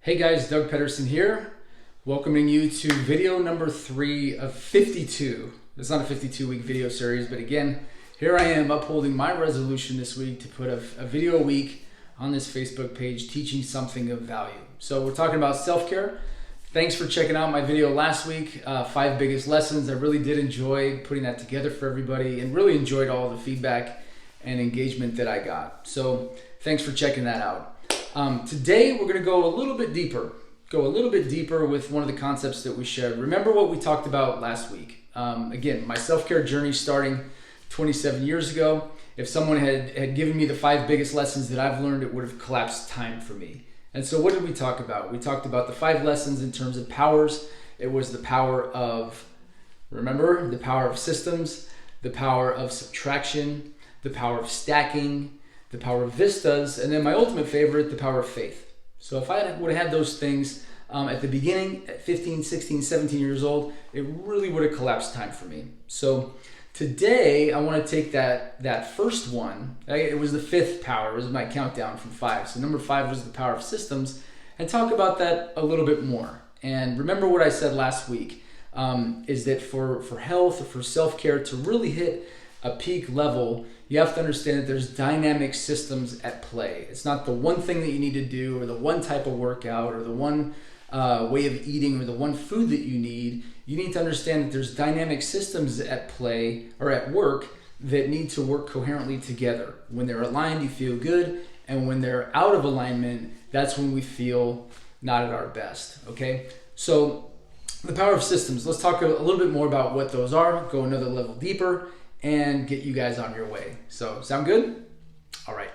Hey guys, Doug Pedersen here, welcoming you to video number 3 of 52. It's not a 52-week video series, but again, here I am upholding my resolution this week to put a video a week on this Facebook page teaching something of value. So we're talking about self-care. Thanks for checking out my video last week, 5 biggest lessons. I really did enjoy putting that together for everybody and really enjoyed all the feedback and engagement that I got. So thanks for checking that out. Today we're going to go a little bit deeper with one of the concepts that we shared. Remember what we talked about last week. Again, my self-care journey starting 27 years ago. If someone had given me the 5 biggest lessons that I've learned, it would have collapsed time for me. And so what did we talk about? We talked about the 5 lessons in terms of powers. It was the power of, remember, the power of systems, the power of subtraction, the power of stacking, the power of vistas, and then my ultimate favorite, the power of faith. So if I would have had those things at the beginning, at 15, 16, 17 years old, it really would have collapsed time for me. So today, I want to take that first one. It was the 5th power. It was my countdown from 5. So number 5 was the power of systems, and talk about that a little bit more. And remember what I said last week, is that for health or for self-care to really hit a peak level, you have to understand that there's dynamic systems at play. It's not the one thing that you need to do or the one type of workout or the one way of eating or the one food that you need. You need to understand that there's dynamic systems at play or at work that need to work coherently together. When they're aligned, you feel good, and when they're out of alignment, that's when we feel not at our best, okay? So the power of systems, let's talk a little bit more about what those are, go another level deeper, and get you guys on your way. So, sound good? All right.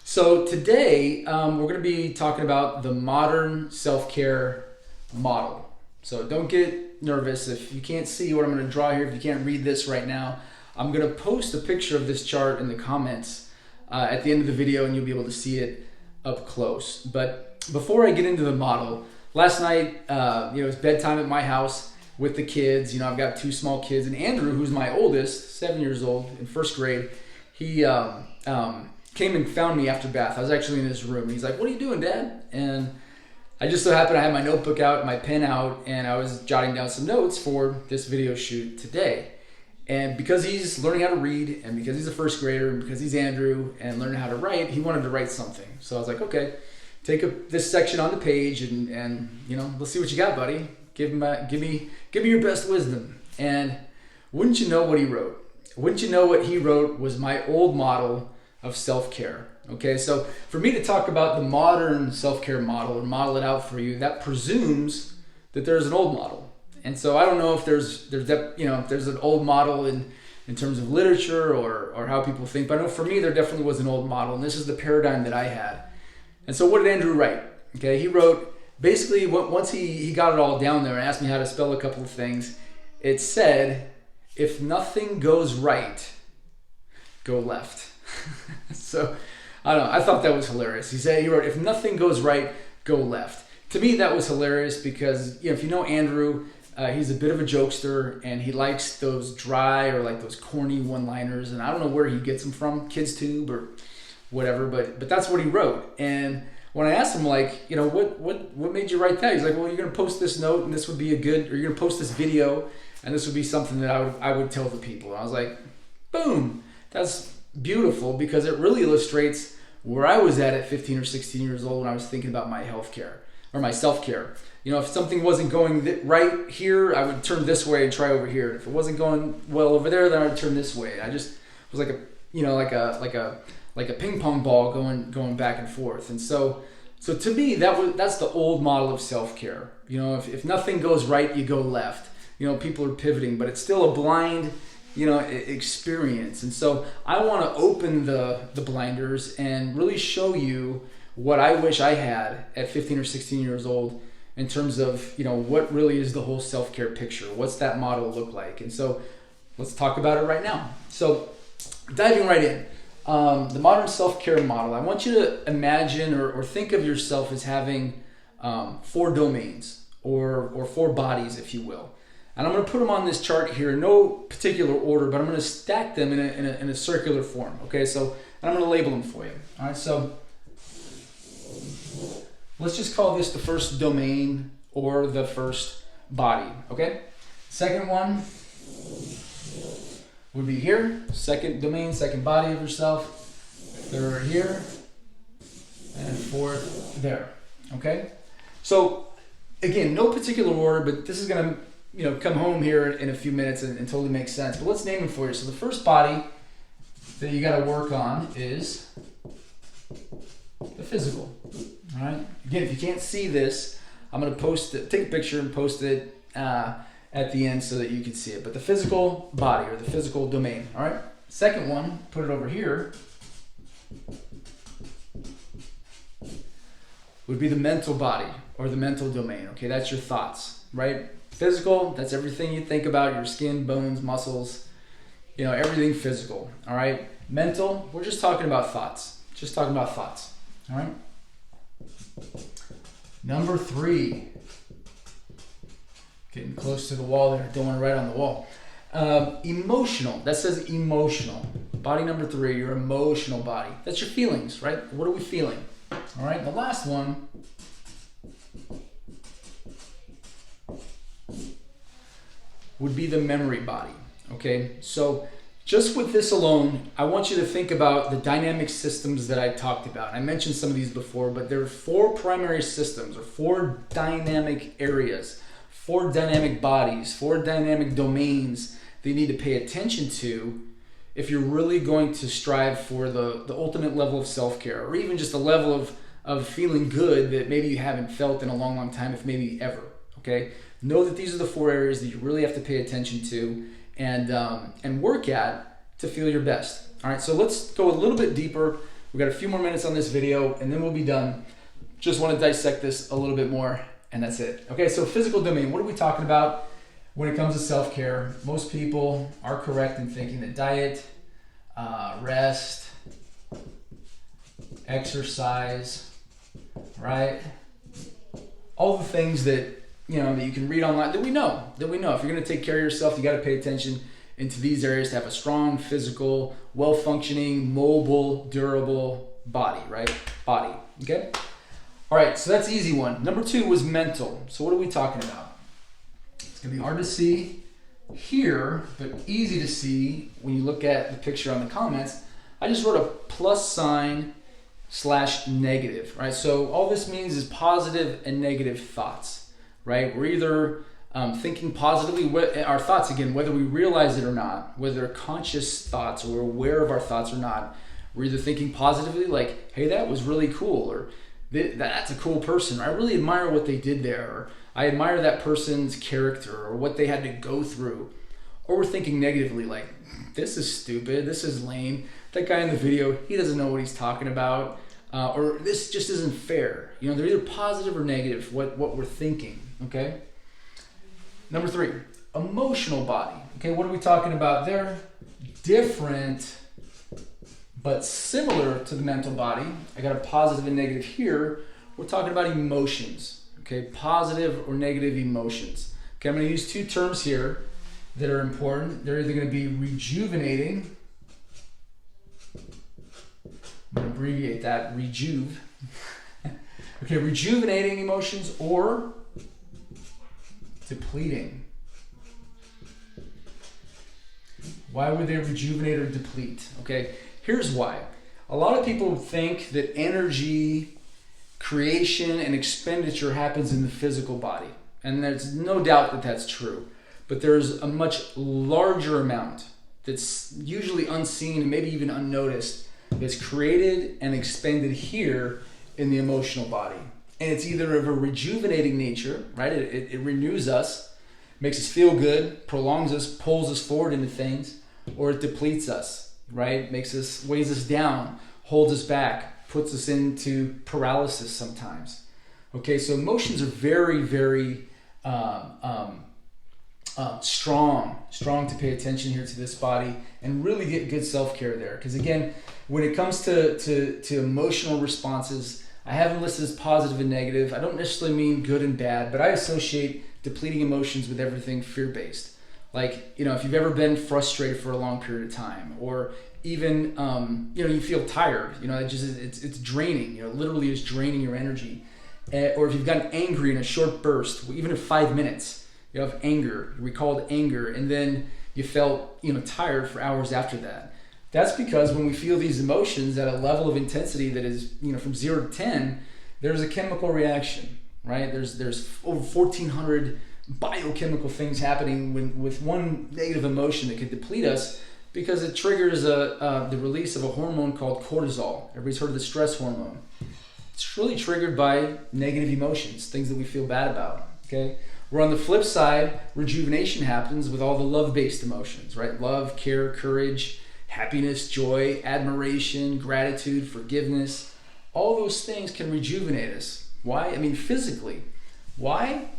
So today, we're going to be talking about the modern self-care model. So don't get nervous if you can't see what I'm going to draw here, if you can't read this right now. I'm going to post a picture of this chart in the comments at the end of the video, and you'll be able to see it up close. But before I get into the model, last night, it was bedtime at my house with the kids. I've got 2 small kids, and Andrew, who's my oldest, 7 years old, in 1st grade, he came and found me after bath. I was actually in his room. He's like, "What are you doing, Dad?" And I just so happened I had my notebook out, my pen out, and I was jotting down some notes for this video shoot today. And because he's learning how to read, and because he's a 1st grader, and because he's Andrew and learning how to write, he wanted to write something. So I was like, okay, take this section on the page, and let's see what you got, buddy. Give me your best wisdom. And wouldn't you know what he wrote? Wouldn't you know what he wrote was my old model of self-care. Okay, so for me to talk about the modern self-care model and model it out for you, that presumes that there's an old model. And so I don't know if there's an old model in terms of literature or how people think, but I know for me there definitely was an old model, and this is the paradigm that I had. And so what did Andrew write? Okay, he wrote, basically, once he got it all down there and asked me how to spell a couple of things, it said, if nothing goes right, go left. So, I don't know, I thought that was hilarious. He wrote, if nothing goes right, go left. To me, that was hilarious because, if you know Andrew, he's a bit of a jokester, and he likes those dry or like those corny one-liners, and I don't know where he gets them from, KidsTube or whatever, but that's what he wrote. And when I asked him, what made you write that? He's like, well, you're going to post this note, and this would be or you're going to post this video, and this would be something that I would tell the people. And I was like, boom, that's beautiful, because it really illustrates where I was at 15 or 16 years old when I was thinking about my healthcare or my self-care. If something wasn't going right here, I would turn this way and try over here. If it wasn't going well over there, then I would turn this way. I just was like a ping pong ball going back and forth. And so to me, that's the old model of self-care. If nothing goes right, you go left. People are pivoting, but it's still a blind experience. And so I want to open the blinders and really show you what I wish I had at 15 or 16 years old in terms of what really is the whole self-care picture. What's that model look like? And so let's talk about it right now. So diving right in. The modern self-care model, I want you to imagine or think of yourself as having 4 domains or 4 bodies, if you will. And I'm going to put them on this chart here in no particular order, but I'm going to stack them in a circular form. Okay, so and I'm going to label them for you. All right, so Let's just call this the first domain or the first body, okay? Second one would be here. Second domain, second body of yourself. Third here. And fourth there, okay? So again, no particular order, but this is gonna come home here in a few minutes and totally make sense. But let's name them for you. So the first body that you gotta work on is the physical, all right? Again, if you can't see this, I'm gonna post it, take a picture and post it at the end so that you can see it. But the physical body or the physical domain, all right? Second one, put it over here, would be the mental body or the mental domain, okay? That's your thoughts, right? Physical, that's everything you think about, your skin, bones, muscles, everything physical, all right? Mental, we're just talking about thoughts. Just talking about thoughts, all right? Number 3. Getting close to the wall there, don't want to write on the wall. Emotional, that says emotional. Body number 3, your emotional body. That's your feelings, right? What are we feeling? All right, the last one would be the memory body, okay? So just with this alone, I want you to think about the dynamic systems that I talked about. I mentioned some of these before, but there are 4 primary systems or 4 dynamic areas, 4 dynamic bodies, 4 dynamic domains that you need to pay attention to if you're really going to strive for the ultimate level of self-care, or even just a level of feeling good that maybe you haven't felt in a long, long time, if maybe ever, okay? Know that these are the 4 areas that you really have to pay attention to and work at to feel your best. All right, so let's go a little bit deeper. We've got a few more minutes on this video and then we'll be done. Just want to dissect this a little bit more and that's it. Okay, so physical domain, what are we talking about when it comes to self-care? Most people are correct in thinking that diet, rest, exercise, right? All the things that that you can read online that we know. If you're going to take care of yourself, you got to pay attention into these areas to have a strong, physical, well-functioning, mobile, durable body, right? Body, okay? All right, so that's easy one. Number 2 was mental. So what are we talking about? It's going to be hard to see here, but easy to see when you look at the picture on the comments. I just wrote a plus sign / negative, right? So all this means is positive and negative thoughts, right? We're either thinking positively, our thoughts, again, whether we realize it or not, whether they're conscious thoughts or we're aware of our thoughts or not, we're either thinking positively like, hey, that was really cool, or that's a cool person, or I really admire what they did there, or I admire that person's character or what they had to go through. Or we're thinking negatively like, this is stupid, this is lame, that guy in the video, he doesn't know what he's talking about, or this just isn't fair. They're either positive or negative, what we're thinking, okay? Number 3, emotional body. Okay, what are we talking about there? Different, but similar to the mental body. I got a positive and negative here. We're talking about emotions, okay? Positive or negative emotions. Okay, I'm gonna use 2 terms here that are important. They're either gonna be rejuvenating, I'm gonna abbreviate that, rejuve. Okay, rejuvenating emotions or depleting. Why would they rejuvenate or deplete? Okay, here's why. A lot of people think that energy creation and expenditure happens in the physical body. And there's no doubt that that's true. But there's a much larger amount that's usually unseen and maybe even unnoticed that's created and expended here in the emotional body. And it's either of a rejuvenating nature, right? It renews us, makes us feel good, prolongs us, pulls us forward into things, or it depletes us, right? Weighs us down, holds us back, puts us into paralysis sometimes. Okay, so emotions are very, very strong to pay attention here to this body and really get good self-care there. Because again, when it comes to emotional responses, I have them listed as positive and negative. I don't necessarily mean good and bad, but I associate depleting emotions with everything fear-based. Like, if you've ever been frustrated for a long period of time, or even, you feel tired, it's draining, literally is draining your energy. or if you've gotten angry in a short burst, even in 5 minutes, you have anger, you recalled anger, and then you felt tired for hours after that. That's because when we feel these emotions at a level of intensity that is from 0 to 10, there's a chemical reaction, right? There's over 1,400 biochemical things happening with one negative emotion that could deplete us, because it triggers the release of a hormone called cortisol. Everybody's heard of the stress hormone. It's really triggered by negative emotions, things that we feel bad about, okay? Where on the flip side, rejuvenation happens with all the love-based emotions, right? Love, care, courage, happiness, joy, admiration, gratitude, forgiveness. All those things can rejuvenate us. Why? I mean, physically. Why?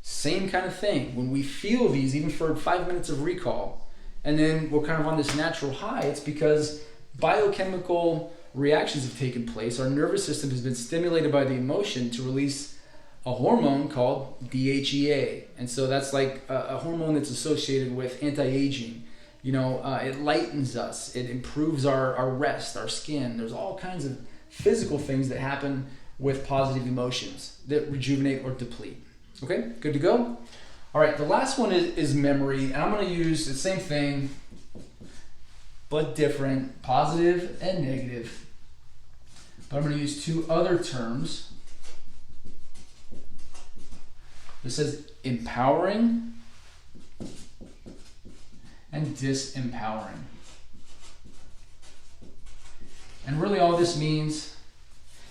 Same kind of thing. When we feel these, even for 5 minutes of recall, and then we're kind of on this natural high, it's because biochemical reactions have taken place. Our nervous system has been stimulated by the emotion to release a hormone called DHEA. And so that's like a hormone that's associated with anti-aging. It lightens us. It improves our rest, our skin. There's all kinds of physical things that happen with positive emotions that rejuvenate or deplete. Okay, good to go? All right, the last one is memory, and I'm going to use the same thing, but different, positive and negative. But I'm going to use two other terms. This says empowering and disempowering. And really all this means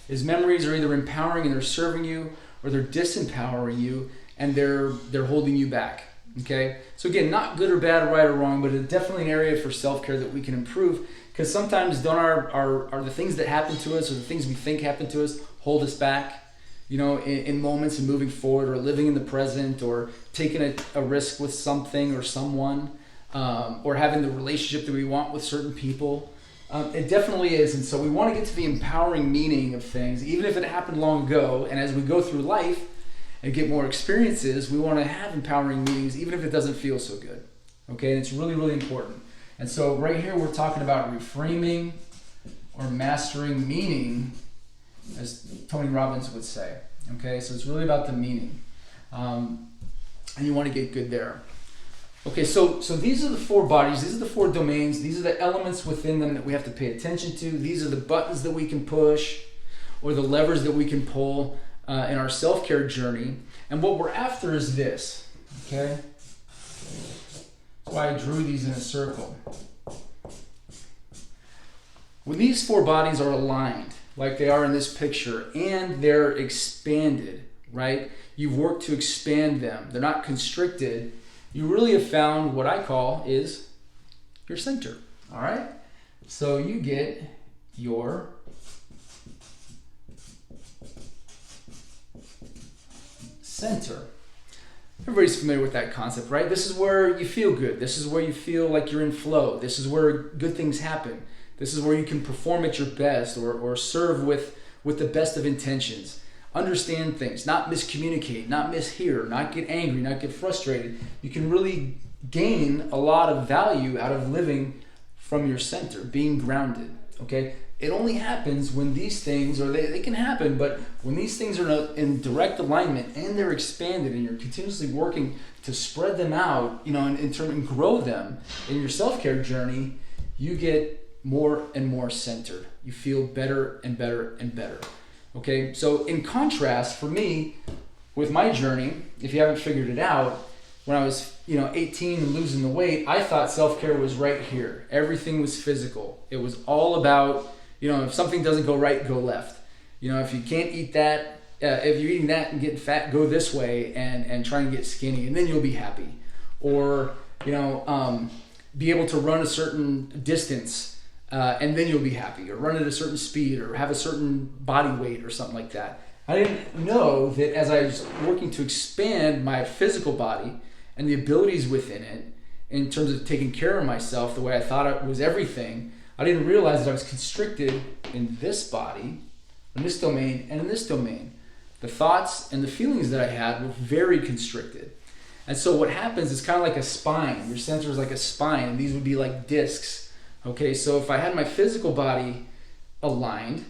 is memories are either empowering and they're serving you, or they're disempowering you and they're holding you back. Okay? So again, not good or bad, right or wrong, but it's definitely an area for self-care that we can improve, because sometimes don't our the things that happen to us or the things we think happen to us hold us back, in moments and moving forward, or living in the present, or taking a risk with something or someone, or having the relationship that we want with certain people. It definitely is. And so we want to get to the empowering meaning of things, even if it happened long ago. And as we go through life and get more experiences, we want to have empowering meanings, even if it doesn't feel so good. Okay, and it's really, really important. And so right here we're talking about reframing or mastering meaning, as Tony Robbins would say. Okay, so it's really about the meaning. And you want to get good there. Okay, so these are the four bodies, these are the four domains, these are the elements within them that we have to pay attention to. These are the buttons that we can push, or the levers that we can pull in our self-care journey. And what we're after is this, okay? That's why I drew these in a circle. When these four bodies are aligned, like they are in this picture, and they're expanded, right? You've worked to expand them. They're not constricted. You really have found what I call is your center, all right? So you get your center. Everybody's familiar with that concept, right? This is where you feel good. This is where you feel like you're in flow. This is where good things happen. This is where you can perform at your best, or serve with the best of intentions. Understand things, not miscommunicate, not mishear, not get angry, not get frustrated. You can really gain a lot of value out of living from your center, being grounded, okay? It only happens when these things, or they can happen, but when these things are in direct alignment and they're expanded and you're continuously working to spread them out, and grow them in your self-care journey, you get more and more centered. You feel better and better and better. Okay, so in contrast, for me, with my journey, if you haven't figured it out, when I was 18 and losing the weight, I thought self-care was right here. Everything was physical. It was all about, if something doesn't go right, go left. If you can't eat that, if you're eating that and getting fat, go this way and try and get skinny, and then you'll be happy. Or, be able to run a certain distance, and then you'll be happy, or run at a certain speed, or have a certain body weight or something like that. I didn't know that as I was working to expand my physical body and the abilities within it, in terms of taking care of myself the way I thought it was everything, I didn't realize that I was constricted in this body, in this domain, and in this domain. The thoughts and the feelings that I had were very constricted. And so what happens is kind of like a spine. Your center is like a spine, and these would be like discs. Okay, so if I had my physical body aligned,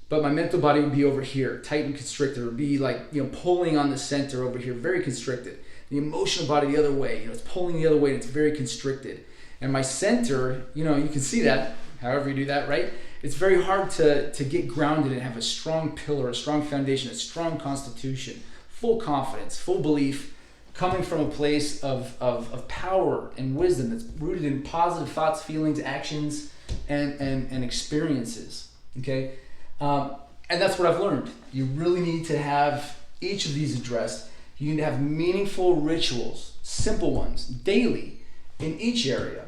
but my mental body would be over here, tight and constricted. It would be like, pulling on the center over here, very constricted. The emotional body the other way, it's pulling the other way and it's very constricted. And my center, you can see that, however you do that, right? It's very hard to get grounded and have a strong pillar, a strong foundation, a strong constitution, full confidence, full belief, coming from a place of power and wisdom that's rooted in positive thoughts, feelings, actions, and experiences, okay? And that's what I've learned. You really need to have each of these addressed. You need to have meaningful rituals, simple ones, daily, in each area.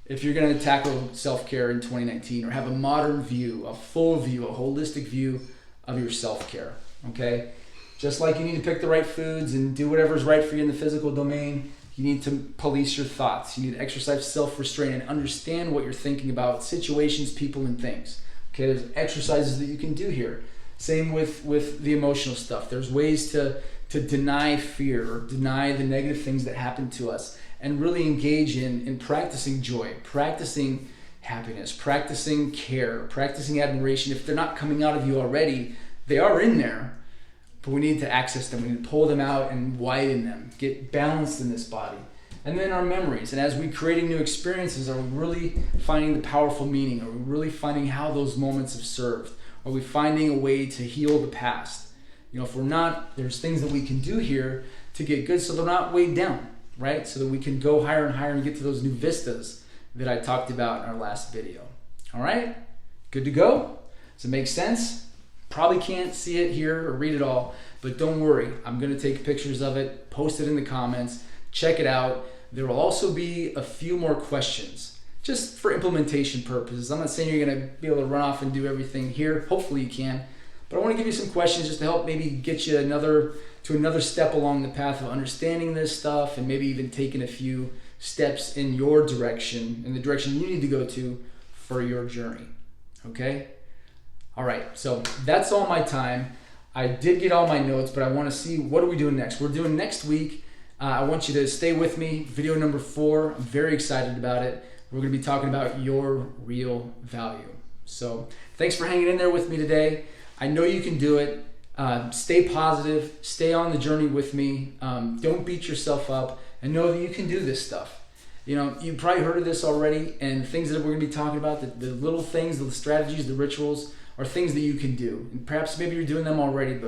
If you're going to tackle self-care in 2019, or have a modern view, a full view, a holistic view of your self-care, okay? Just like you need to pick the right foods and do whatever's right for you in the physical domain, you need to police your thoughts. You need to exercise self-restraint and understand what you're thinking about situations, people, and things. Okay, there's exercises that you can do here. Same with the emotional stuff. There's ways to deny fear or deny the negative things that happen to us and really engage in practicing joy, practicing happiness, practicing care, practicing admiration. If they're not coming out of you already, they are in there, but we need to access them. We need to pull them out and widen them, get balanced in this body. And then our memories. And as we're creating new experiences, are we really finding the powerful meaning? Are we really finding how those moments have served? Are we finding a way to heal the past? If we're not, there's things that we can do here to get good so they're not weighed down, right? So that we can go higher and higher and get to those new vistas that I talked about in our last video. All right? Good to go? Does it make sense? Probably can't see it here or read it all, but don't worry. I'm going to take pictures of it, post it in the comments, check it out. There will also be a few more questions, just for implementation purposes. I'm not saying you're going to be able to run off and do everything here. Hopefully you can. But I want to give you some questions just to help maybe get you to another step along the path of understanding this stuff, and maybe even taking a few steps in your direction, in the direction you need to go to for your journey. Okay? All right, so that's all my time. I did get all my notes, but I want to see, what are we doing next? We're doing next week. I want you to stay with me. Video number 4. I'm very excited about it. We're going to be talking about your real value. So thanks for hanging in there with me today. I know you can do it. Stay positive. Stay on the journey with me. Don't beat yourself up, and know that you can do this stuff. You've probably heard of this already, and things that we're going to be talking about, the little things, the strategies, the rituals, are things that you can do. And perhaps maybe you're doing them already, but